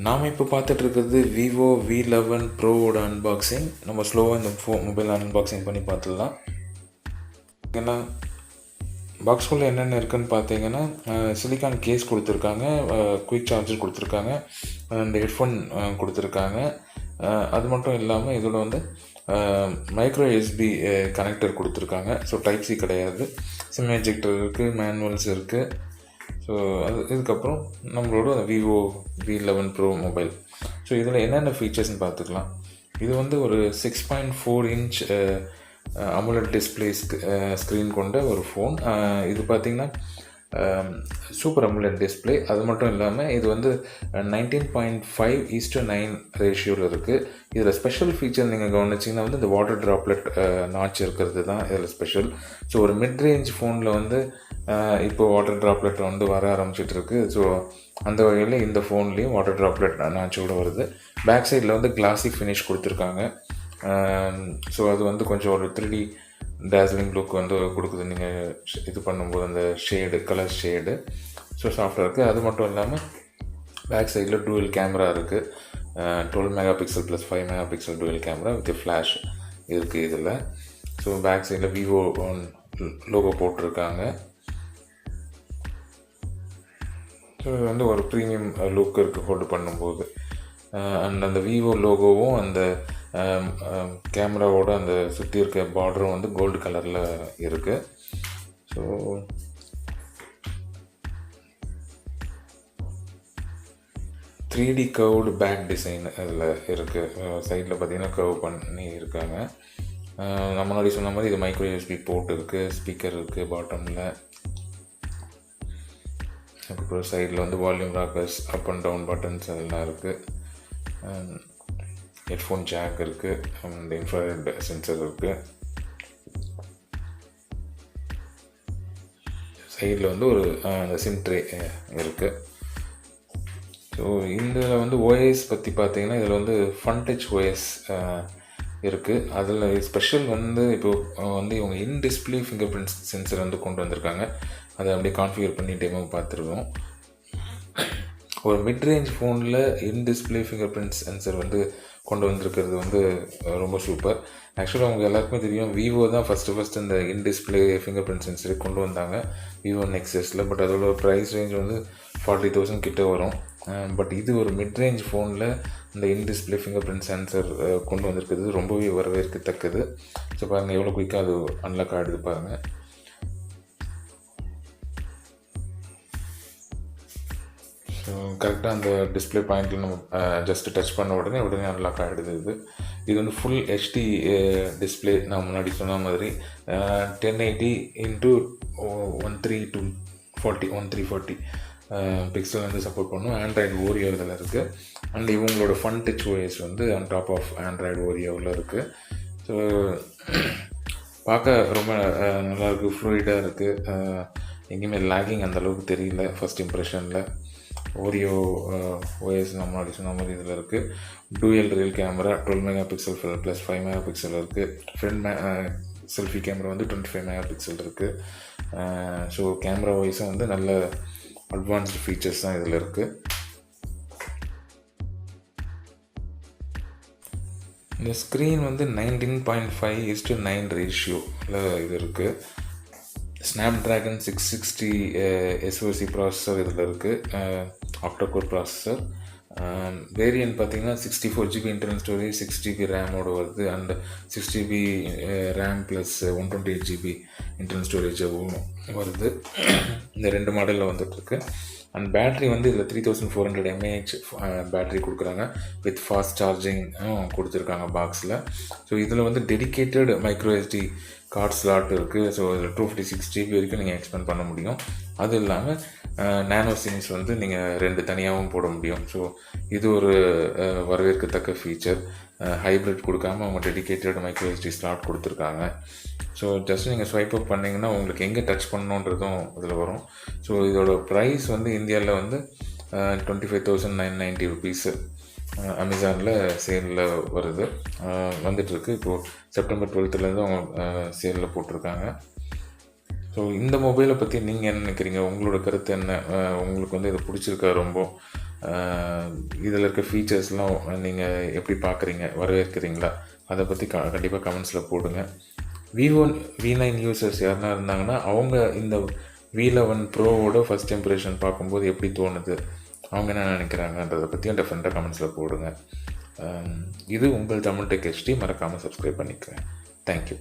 நாம் இப்போ பார்த்துட்டு இருக்கிறது விவோ V11 ப்ரோவோட அன்பாக்சிங். நம்ம ஸ்லோவாக இந்த மொபைல் அன்பாக்சிங் பண்ணி பார்த்துடலாம். ஏன்னா பாக்ஸ்குள்ளே என்னென்ன இருக்குதுன்னு பார்த்தீங்கன்னா, சிலிக்கான் கேஸ் கொடுத்துருக்காங்க, குயிக் சார்ஜர் கொடுத்துருக்காங்க, அண்ட் ஹெட்ஃபோன் கொடுத்துருக்காங்க. அது மட்டும் இல்லாமல் இதோட வந்து மைக்ரோ USB கனெக்டர் கொடுத்துருக்காங்க. ஸோ டைப் சி கிடையாது. சிம் எஜெக்டர் இருக்குது, மேனுவல்ஸ் இருக்குது. ஸோ இதுக்கப்புறம் நம்மளோட Vivo V11 bro mobile. So இதில் என்னென்ன ஃபீச்சர்ஸ்னு பார்த்துக்கலாம். இது வந்து ஒரு 6.4 இன்ச் AMOLED டிஸ்பிளே ஸ்க்ரீன் கொண்ட ஒரு ஃபோன். இது பார்த்திங்கன்னா சூப்பர் AMOLED டிஸ்பிளே. அது மட்டும் இல்லாமல் இது வந்து 19.5:9 ரேஷியோவில் இருக்குது. இதில் ஸ்பெஷல் ஃபீச்சர் நீங்கள் கவனிச்சிங்கன்னா வந்து இந்த வாட்டர் ட்ராப்லெட் நாட்ச் இருக்கிறது தான் இதில் ஸ்பெஷல். ஸோ ஒரு மிட் ரேஞ்ச் ஃபோனில் வந்து இப்போ வாட்டர் ட்ராப்லெட் வந்து வர ஆரம்பிச்சிட்ருக்கு. ஸோ அந்த வகையில் இந்த ஃபோன்லேயும் வாட்டர் ட்ராப்லெட் நாச்சோடு வருது. பேக் சைடில் வந்து கிளாசி ஃபினிஷ் கொடுத்துருக்காங்க. ஸோ அது வந்து கொஞ்சம் ஒரு 3D டேஸ்லிங் லுக் வந்து கொடுக்குது நீங்கள் இது பண்ணும்போது, அந்த ஷேடு, கலர் ஷேடு. ஸோ சாஃப்டாக இருக்குது. அது மட்டும் இல்லாமல் பேக் சைடில் டூவல் கேமரா இருக்குது. 12 megapixel plus 5 megapixel dual camera with flash இருக்குது இதில். ஸோ பேக் சைடில் விவோ லோகோ போட்டிருக்காங்க. ஸோ இது வந்து ஒரு ப்ரீமியம் லுக் இருக்குது ஹோல்டு பண்ணும்போது. அண்ட் அந்த விவோ லோகோவும் அந்த கேமராவோட அந்த சுற்றி இருக்க பார்டரும் வந்து கோல்டு கலரில் இருக்குது. So three D curved back design அதில் இருக்குது. சைடில் பார்த்திங்கன்னா கர்வ் பண்ணி இருக்காங்க. நம்ம முன்னாடி சொன்ன மாதிரி இது மைக்ரோ USB போர்ட் இருக்குது, ஸ்பீக்கர் இருக்குது பாட்டமில். அதுக்கப்புறம் சைடில் வந்து volume rockers, up and down buttons அதெல்லாம் இருக்குது. ஹெட்ஃபோன் ஜாக் இருக்குது, அண்ட் இன்ஃப்ராரெட் சென்சர் இருக்குது. சைடில் வந்து ஒரு அந்த சிம் ட்ரே இருக்குது. ஸோ இதில் வந்து OS பற்றி பார்த்தீங்கன்னா இதில் வந்து ஃபன் டச் OS இருக்குது. அதில் ஸ்பெஷல் வந்து இப்போது வந்து இவங்க in display finger print sensor வந்து கொண்டு வந்திருக்காங்க. அதை அப்படியே கான்ஃபிகர் பண்ணி டெமோ பார்த்துருக்கோம். ஒரு மிட் ரேஞ்ச் ஃபோனில் in display finger print sensor வந்து கொண்டு வந்திருக்கிறது வந்து ரொம்ப சூப்பர். ஆக்சுவலாக அவங்க எல்லாருக்குமே தெரியும், விவோ தான் ஃபஸ்ட்டு இந்த இன் டிஸ்பிளே ஃபிங்கர் பிரிண்ட் சென்சரை கொண்டு வந்தாங்க விவோ நெக்ஸஸில். பட் அதோட ப்ரைஸ் ரேஞ்ச் வந்து 40,000 கிட்ட வரும். பட் இது ஒரு மிட் ரேஞ்ச் ஃபோனில் இந்த in display finger print sensor கொண்டு வந்திருக்கிறது ரொம்பவே வரவேற்கத்தக்கது. ஸோ பாருங்கள் எவ்வளோ குயிக்காக அது அன்லாக் ஆகிடுது பாருங்கள். ஸோ கரெக்டாக அந்த டிஸ்பிளே பாயிண்டில் நம்ம ஜஸ்ட்டு டச் பண்ண உடனே அன்லாக் ஆகிடுது. இது வந்து ஃபுல் HD டிஸ்பிளே. நான் முன்னாடி சொன்ன மாதிரி 1080x1340 பிக்சல் வந்து சப்போர்ட் பண்ணும். ஆண்ட்ராய்டு ஓரியோ இதில் இருக்குது. அண்ட் இவங்களோட ஃபன் டச் OS வந்து ஆன் டாப் ஆஃப் ஆண்ட்ராய்டு ஓரியோவில் இருக்குது. ஸோ பார்க்க ரொம்ப நல்லாயிருக்கு, ஃப்ளூயிடாக இருக்குது. எங்கேயுமே லேகிங் அந்தளவுக்கு தெரியல ஃபஸ்ட் இம்ப்ரெஷனில். ஓரியோ OS நம்ம முன்னாடி சொன்ன மாதிரி இதில் இருக்குது. Dual real camera 12 megapixel plus 5 megapixel இருக்குது. ஃப்ரண்ட் செல்ஃபி கேமரா வந்து 25 மெகாபிக்சல் இருக்குது. ஸோ கேமரா வைஸும் வந்து நல்ல அட்வான்ஸ்டு ஃபீச்சர்ஸ் தான் இதில் இருக்குது. இந்த ஸ்க்ரீன் வந்து 19.5:9 ரேஷியோவில் இது இருக்குது. ஸ்னாப்ட்ராகன் 660 SoC ப்ராசஸர் இதில் இருக்குது, ஆக்டோகோர் ப்ராசஸர். வேரியன்ட் பார்த்திங்கன்னா 64 GB இன்டர்னல் ஸ்டோரேஜ், 6 GB ரேமோடு வருது. And 6 GB RAM plus 128 GB internal ஸ்டோரேஜும் வருது. இந்த 2 மாடலில் வந்துட்டுருக்கு. அண்ட் பேட்ரி வந்து இதில் 3400 mAh பேட்ரி கொடுக்குறாங்க வித் ஃபாஸ்ட் சார்ஜிங் கொடுத்துருக்காங்க பாக்ஸில். ஸோ இதில் வந்து dedicated micro SD card slot இருக்குது. ஸோ இதில் 256 GB வரைக்கும் நீங்கள் எக்ஸ்பெண்ட் பண்ண முடியும். அது இல்லாமல் நேனோ சிம்ஸ் வந்து நீங்கள் 2 தனியாகவும் போட முடியும். ஸோ இது ஒரு வரவேற்கத்தக்க ஃபீச்சர். ஹைப்ரிட் கொடுக்காமல் அவங்க டெடிக்கேட்டட் மைக்ரோ SD ஸ்லாட் கொடுத்துருக்காங்க. ஸோ ஜஸ்ட் நீங்கள் ஸ்வைப் அப் பண்ணிங்கன்னா உங்களுக்கு எங்கே டச் பண்ணணுன்றதும் இதில் வரும். ஸோ இதோட ப்ரைஸ் வந்து இந்தியாவில் வந்து 25,990 ருபீஸு அமேசானில் சேலில் வருது, வந்துட்டுருக்கு. இப்போது செப்டம்பர் 12லேருந்து அவங்க சேலில் போட்டிருக்காங்க. ஸோ இந்த மொபைலை பற்றி நீங்கள் என்ன நினைக்கிறீங்க? உங்களோட கருத்து என்ன? உங்களுக்கு வந்து இது பிடிச்சிருக்கா ரொம்ப? இதில் இருக்க ஃபீச்சர்ஸ்லாம் நீங்கள் எப்படி பார்க்குறீங்க, வரவேற்கிறீங்களா, அதை பற்றி கண்டிப்பாக கமெண்ட்ஸில் போடுங்க. V9 யூசர்ஸ் யாருனா இருந்தாங்கன்னா அவங்க இந்த V11 ப்ரோவோட ஃபஸ்ட் இம்ப்ரெஷன் பார்க்கும்போது எப்படி தோணுது, அவங்க என்ன நினைக்கிறாங்கன்றதை பற்றியும் டெஃபினட்டாக கமெண்ட்ஸில் போடுங்க. இது உங்கள் தமிழ் டெக் HD. மறக்காமல் சப்ஸ்கிரைப் பண்ணிக்கிறேன். தேங்க்யூ.